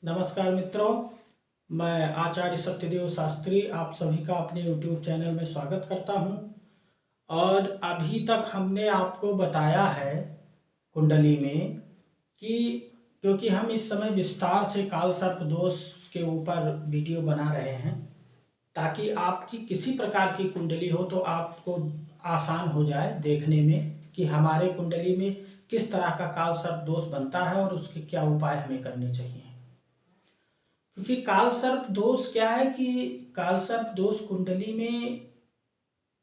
नमस्कार मित्रों, मैं आचार्य सत्यदेव शास्त्री आप सभी का अपने YouTube चैनल में स्वागत करता हूं। और अभी तक हमने आपको बताया है कुंडली में कि क्योंकि हम इस समय विस्तार से काल सर्प दोष के ऊपर वीडियो बना रहे हैं ताकि आपकी किसी प्रकार की कुंडली हो तो आपको आसान हो जाए देखने में कि हमारे कुंडली में किस तरह का काल सर्प दोष बनता है और उसके क्या उपाय हमें करने चाहिए। क्योंकि काल सर्प दोष क्या है कि काल सर्प दोष कुंडली में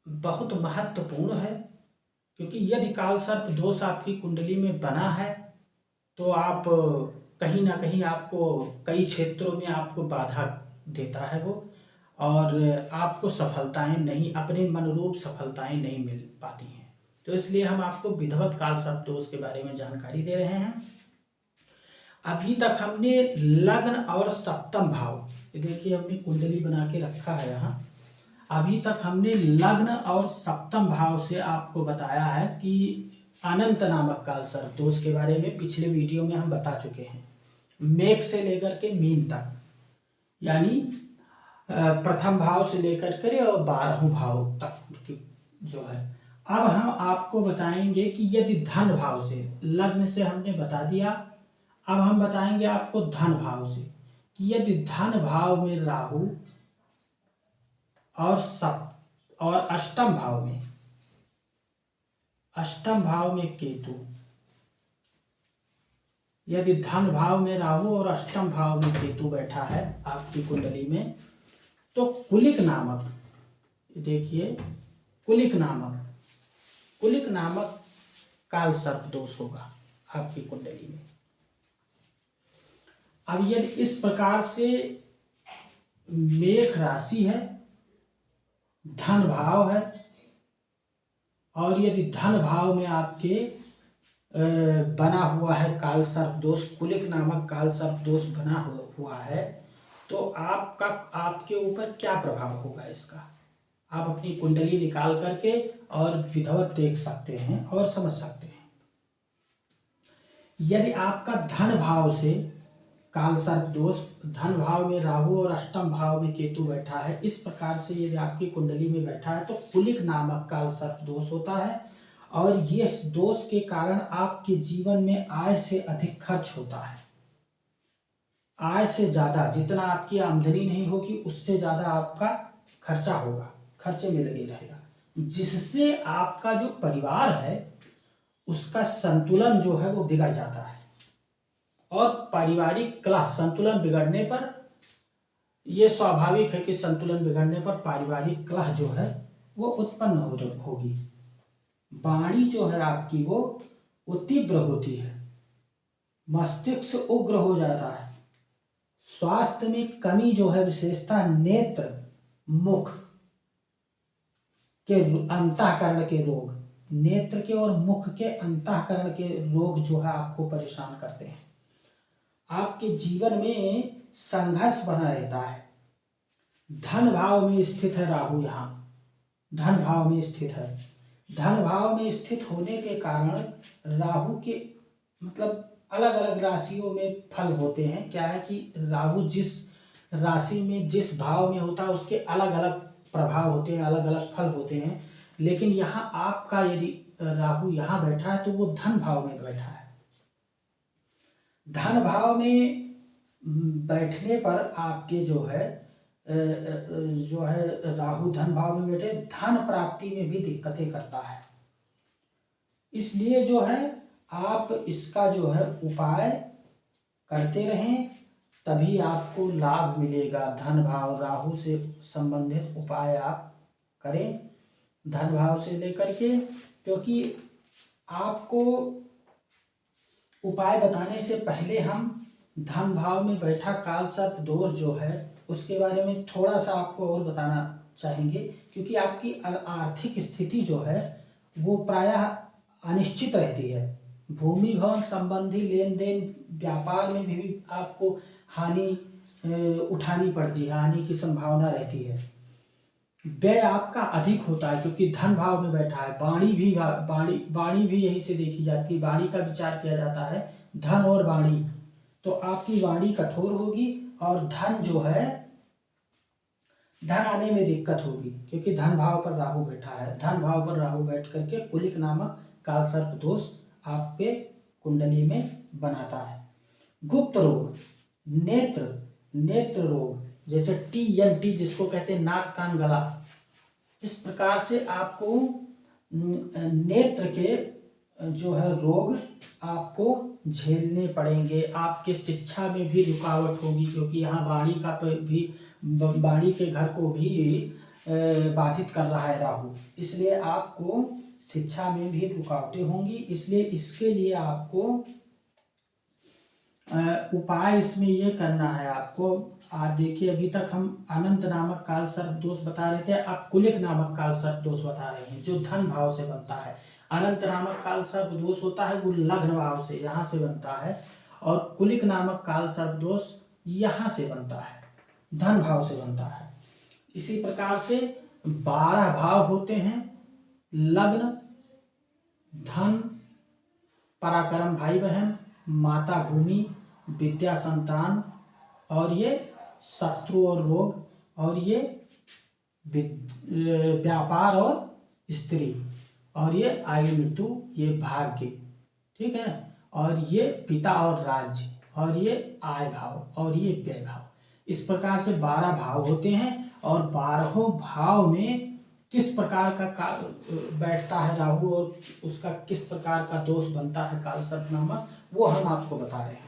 बहुत महत्वपूर्ण है। क्योंकि यदि काल सर्प दोष आपकी कुंडली में बना है तो आप कहीं ना कहीं आपको कई क्षेत्रों में आपको बाधा देता है वो, और आपको सफलताएं नहीं, अपने मनरूप सफलताएं नहीं मिल पाती हैं। तो इसलिए हम आपको विधिवत काल सर्प दोष के बारे में जानकारी दे रहे हैं। अभी तक हमने लग्न और सप्तम भाव, ये देखिए हमने कुंडली बना के रखा है यहाँ। अभी तक हमने लग्न और सप्तम भाव से आपको बताया है कि अनंत नामक काल सर्प दोष के बारे में पिछले वीडियो में हम बता चुके हैं। मेष से लेकर के मीन तक, यानी प्रथम भाव से लेकर के और 12वें भाव तक की जो है। अब हम आपको बताएंगे कि यदि धन भाव से, लग्न से हमने बता दिया, अब हम बताएंगे आपको धन भाव से कि यदि धन भाव में राहु और अष्टम भाव में केतु, यदि धन भाव में राहु और अष्टम भाव में केतु बैठा है आपकी कुंडली में, तो कुलिक नामक, देखिए कुलिक नामक काल सर्प दोष होगा आपकी कुंडली में। अब यदि इस प्रकार से मेष राशि है, धन भाव है, और यदि धन भाव में आपके बना हुआ है काल सर्प दोष, कुलिक नामक काल सर्प दोष बना हुआ है, तो आपके ऊपर क्या प्रभाव होगा इसका आप अपनी कुंडली निकाल करके और विधिवत देख सकते हैं और समझ सकते हैं। यदि आपका धन भाव से काल सर्प दोष, धन भाव में राहु और अष्टम भाव में केतु बैठा है, इस प्रकार से यदि आपकी कुंडली में बैठा है तो कुलिक नामक काल सर्प दोष होता है। और ये दोष के कारण आपके जीवन में आय से अधिक खर्च होता है। आय से ज्यादा, जितना आपकी आमदनी नहीं होगी उससे ज्यादा आपका खर्चा होगा, खर्चे में लगे रहेगा, जिससे आपका जो परिवार है उसका संतुलन जो है वो बिगड़ जाता है। और पारिवारिक कलह, संतुलन बिगड़ने पर, यह स्वाभाविक है कि संतुलन बिगड़ने पर पारिवारिक कलह जो है वो उत्पन्न होगी। वाणी जो है आपकी वो तीव्र होती है, मस्तिष्क उग्र हो जाता है, स्वास्थ्य में कमी जो है, विशेषता नेत्र मुख के अंतःकरण के रोग, नेत्र के और मुख के अंतःकरण के रोग जो है आपको परेशान करते हैं। आपके जीवन में संघर्ष बना रहता है। धन भाव में स्थित है राहु, यहाँ धन भाव में स्थित है। धन भाव में स्थित होने के कारण राहु के मतलब अलग अलग राशियों में फल होते हैं। क्या है कि राहु जिस राशि में जिस भाव में होता है उसके अलग अलग प्रभाव होते हैं, अलग अलग फल होते हैं। लेकिन यहाँ आपका यदि राहु यहाँ बैठा है तो वो धन भाव में बैठा है। धन भाव में बैठने पर आपके जो है राहु धन भाव में बैठे, धन प्राप्ति में भी दिक्कतें करता है। इसलिए जो है आप इसका जो है उपाय करते रहें, तभी आपको लाभ मिलेगा। धन भाव राहु से संबंधित उपाय आप करें धन भाव से लेकर के, क्योंकि आपको उपाय बताने से पहले हम धन भाव में बैठा काल सर्प दोष जो है उसके बारे में थोड़ा सा आपको और बताना चाहेंगे। क्योंकि आपकी आर्थिक स्थिति जो है वो प्रायः अनिश्चित रहती है। भूमि भवन संबंधी लेन देन, व्यापार में भी आपको हानि उठानी पड़ती है, हानि की संभावना रहती है। व्यय आपका अधिक होता है क्योंकि धन भाव में बैठा है। वाणी भी यहीं से देखी जाती है, वाणी का विचार किया जाता है, धन और वाणी। तो आपकी वाणी कठोर होगी और धन जो है, धन आने में दिक्कत होगी, क्योंकि धन भाव पर राहु बैठा है। धन भाव पर राहु बैठ करके कुलिक नामक काल सर्प दोष आप पे कुंडली में बनाता है। गुप्त रोग, नेत्र रोग, जैसे TNT जिसको कहते हैं नाक कान गला, इस प्रकार से आपको नेत्र के जो है रोग आपको झेलने पड़ेंगे। आपके शिक्षा में भी रुकावट होगी, क्योंकि यहाँ वाणी के घर को भी बाधित कर रहा है राहु, इसलिए आपको शिक्षा में भी रुकावटें होंगी। इसलिए इसके लिए आपको उपाय इसमें ये करना है आपको। आप देखिए, अभी तक हम अनंत नामक काल सर्प दोष बता रहे थे, अब कुलिक नामक काल सर्प दोष बता रहे हैं जो धन भाव से बनता है। अनंत नामक काल सर्प दोष होता है वो लग्न भाव से, यहाँ से बनता है, और कुलिक नामक काल सर्प दोष यहाँ से बनता है, धन भाव से बनता है। इसी प्रकार से 12 भाव होते हैं, लग्न, धन, पराक्रम भाई बहन, माता भूमि, विद्या संतान, और ये शत्रु और रोग, और ये व्यापार और स्त्री, और ये आयु मृत्यु, ये भाग्य, ठीक है, और ये पिता और राज्य, और ये आय भाव, और ये व्यय भाव। इस प्रकार से 12 भाव होते हैं, और 12 भाव में किस प्रकार का बैठता है राहु और उसका किस प्रकार का दोष बनता है काल सर्प नामक, वो हम आपको बता रहे हैं।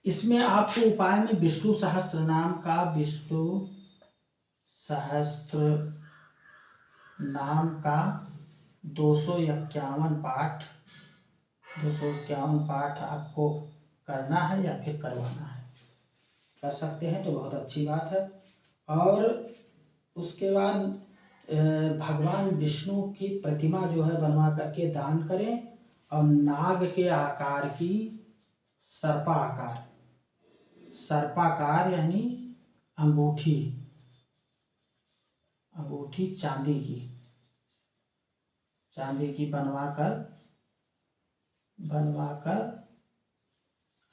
इसमें आपको उपाय में विष्णु सहस्त्र नाम का, विष्णु सहस्त्र नाम का 251 पाठ, 251 पाठ आपको करना है या फिर करवाना है। कर सकते हैं तो बहुत अच्छी बात है। और उसके बाद भगवान विष्णु की प्रतिमा जो है बनवा करके दान करें, और नाग के आकार की सर्पाकार यानी अंगूठी चांदी की बनवाकर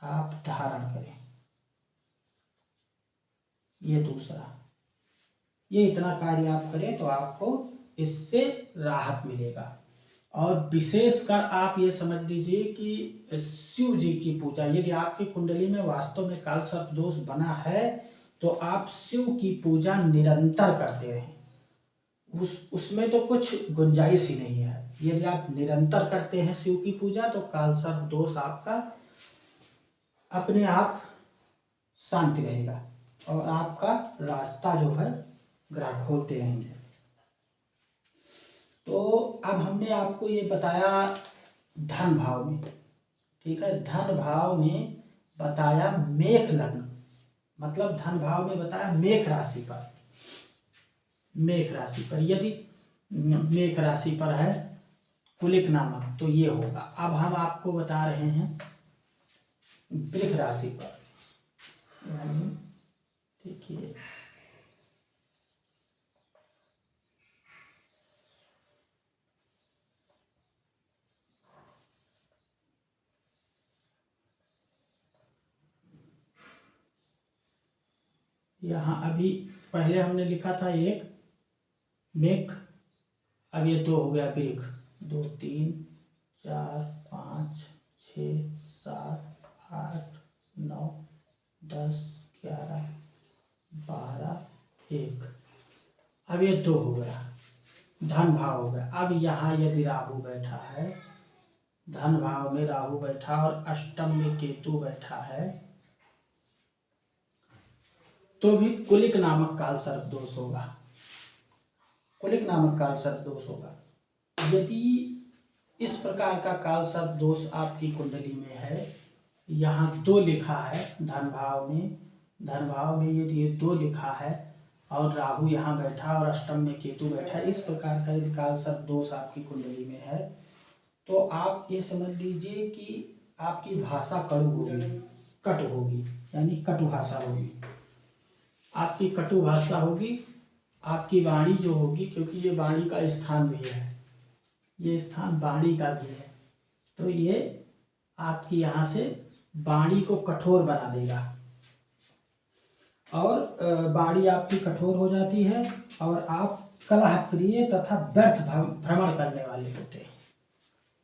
आप धारण करें। ये दूसरा, ये इतना कार्य आप करें तो आपको इससे राहत मिलेगा। और विशेषकर आप ये समझ लीजिए कि शिव जी की पूजा, यदि आपकी कुंडली में वास्तव में काल सर्प दोष बना है तो आप शिव की पूजा निरंतर करते रहें। उसमें तो कुछ गुंजाइश ही नहीं है। यदि आप निरंतर करते हैं शिव की पूजा तो काल सर्प दोष आपका अपने आप शांति रहेगा और आपका रास्ता जो है ग्रह खोलते रहेंगे। तो अब हमने आपको ये बताया धन भाव में, ठीक है। धन भाव में बताया मेष लग्न, मतलब धन भाव में बताया मेष राशि पर यदि मेष राशि पर है कुलिक नामक तो ये होगा। अब हम आपको बता रहे हैं वृष राशि पर, देखिए यहाँ अभी पहले हमने लिखा था एक मेघ, अब ये 2 हो गया वृष। 2 3 4 5 6 7 8 9 10 11 12 1, अब ये 2 हो गया, धन भाव हो गया। अब यहाँ यदि राहु बैठा है, धन भाव में राहु बैठा और अष्टम में केतु बैठा है तो भी कुलिक नामक काल सर्प दोष होगा, कुलिक नामक काल सर्प दोष होगा। यदि इस प्रकार का काल सर्प दोष आपकी कुंडली में है, यहाँ 2 लिखा है धन भाव में यदि ये 2 लिखा है और राहु यहाँ बैठा और अष्टम में केतु बैठा, इस प्रकार का यदि काल सर्प दोष आपकी कुंडली में है तो आप ये समझ लीजिए कि आपकी भाषा कड़ू होगी, कटु होगी, यानी कटु भाषा होगी, आपकी कटु भाषा होगी। आपकी वाणी जो होगी, क्योंकि ये वाणी का स्थान भी है, ये स्थान वाणी का भी है, तो ये आपकी यहाँ से वाणी को कठोर बना देगा और वाणी आपकी कठोर हो जाती है और आप कलह प्रिय तथा व्यर्थ भ्रमण करने वाले होते हैं।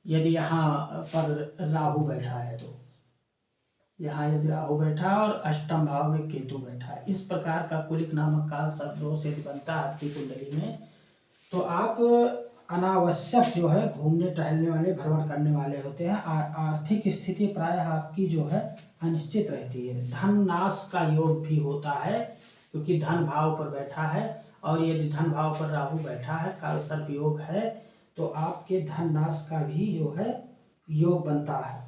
यदि यहाँ पर राहु बैठा है तो यहाँ यदि राहु बैठा और अष्टम भाव में केतु बैठा है, इस प्रकार का कुलिक नामक काल सर्प दोष यदि बनता है आपकी कुंडली में, तो आप अनावश्यक जो है घूमने टहलने वाले भ्रमण करने वाले होते हैं। आर्थिक स्थिति प्रायः आपकी जो है अनिश्चित रहती है। धन नाश का योग भी होता है क्योंकि धन भाव पर बैठा है, और यदि धन भाव पर राहु बैठा है, काल सर्प योग है, तो आपके धन नाश का भी जो है योग बनता है।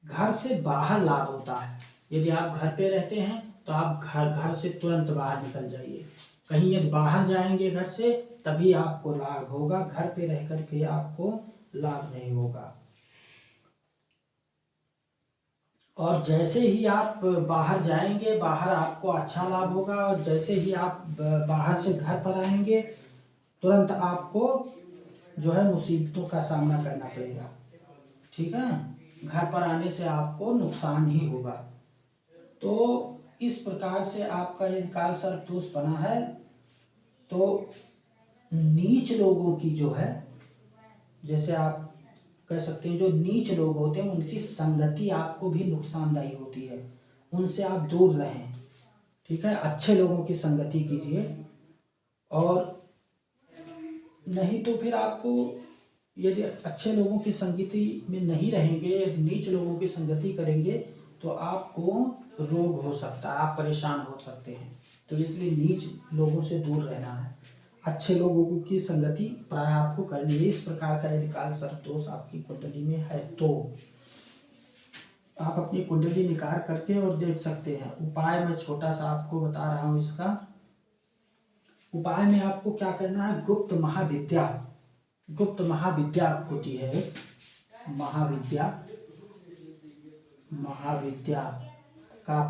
घर से बाहर लाभ होता है। यदि आप घर पे रहते हैं तो आप घर से तुरंत बाहर निकल जाइए। कहीं यदि बाहर जाएंगे घर से तभी आपको लाभ होगा, घर पे रह करके आपको लाभ नहीं होगा। और जैसे ही आप बाहर जाएंगे, बाहर आपको अच्छा लाभ होगा, और जैसे ही आप बाहर से घर पर आएंगे तुरंत आपको जो है मुसीबतों का सामना करना पड़ेगा। ठीक है, घर पर आने से आपको नुकसान ही होगा। तो इस प्रकार से आपका यदि काल सर्प दोष बना है तो नीच लोगों की जो है, जैसे आप कह सकते हैं जो नीच लोग होते हैं उनकी संगति आपको भी नुकसानदायी होती है, उनसे आप दूर रहें। ठीक है, अच्छे लोगों की संगति कीजिए, और नहीं तो फिर आपको यदि अच्छे लोगों की संगति में नहीं रहेंगे, यदि नीच लोगों की संगति करेंगे तो आपको रोग हो सकता है, आप परेशान हो सकते हैं। तो इसलिए नीच लोगों से दूर रहना है, अच्छे लोगों की संगति प्राय आपको करनी है। इस प्रकार का यदि काल सर्प दोष आपकी कुंडली में है तो आप अपनी कुंडली निकाल करके और देख सकते हैं। उपाय मैं छोटा सा आपको बता रहा हूँ। इसका उपाय में आपको क्या करना है, गुप्त महाविद्या होती है, महाविद्या का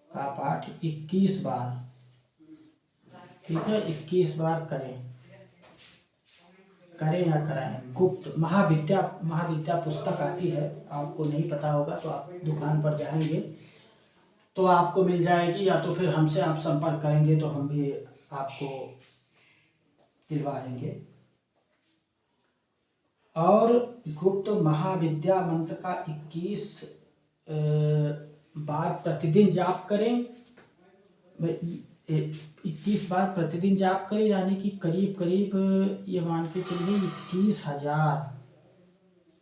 पाठ 21 बार, ठीक है, 21 बार करें या कराएं। गुप्त महाविद्या पुस्तक आती है, आपको नहीं पता होगा तो आप दुकान पर जाएंगे तो आपको मिल जाएगी, या तो फिर हमसे आप संपर्क करेंगे तो हम भी आपको दिलवाएंगे। और गुप्त महाविद्या मंत्र का 21 बार प्रतिदिन जाप करें। 21 बार प्रतिदिन जाप करें, यानी कि करीब ये मान के चलिए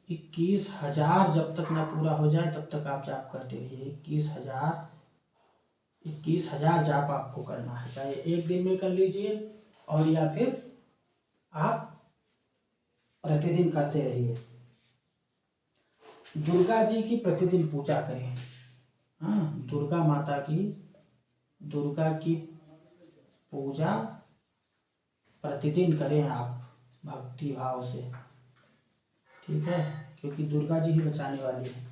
21,000 जब तक ना पूरा हो जाए तब तक आप जाप करते रहिए। 21,000 जाप आपको करना है, चाहे एक दिन में कर लीजिए और या फिर आप प्रतिदिन करते रहिए। दुर्गा जी की प्रतिदिन पूजा करें। हाँ, दुर्गा की पूजा प्रतिदिन करें आप भक्ति भाव से, ठीक है, क्योंकि दुर्गा जी ही बचाने वाली है।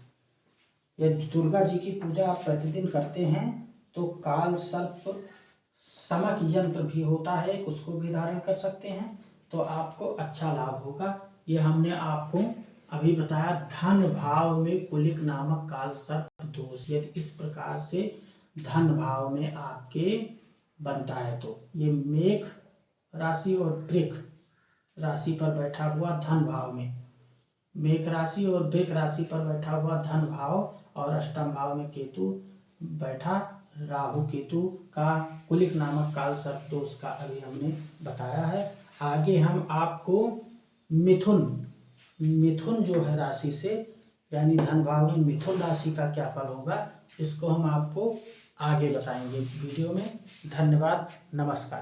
यदि दुर्गा जी की पूजा आप प्रतिदिन करते हैं तो काल सर्प समक यंत्र भी होता है, उसको भी धारण कर सकते हैं, तो आपको अच्छा लाभ होगा। ये हमने आपको अभी बताया धन भाव में कुलिक नामक काल सर्प दोष यदि इस प्रकार से धन भाव में आपके बनता है तो ये मेष राशि और वृक राशि पर बैठा हुआ धन भाव में, मेष राशि और वृक राशि पर बैठा हुआ धन भाव, और अष्टम भाव में केतु बैठा, राहु केतु का कुलिक नामक काल सर्प दोष का अभी हमने बताया है। आगे हम आपको मिथुन जो है राशि से, यानी धन भाव में मिथुन राशि का क्या फल होगा, इसको हम आपको आगे बताएंगे वीडियो में। धन्यवाद, नमस्कार।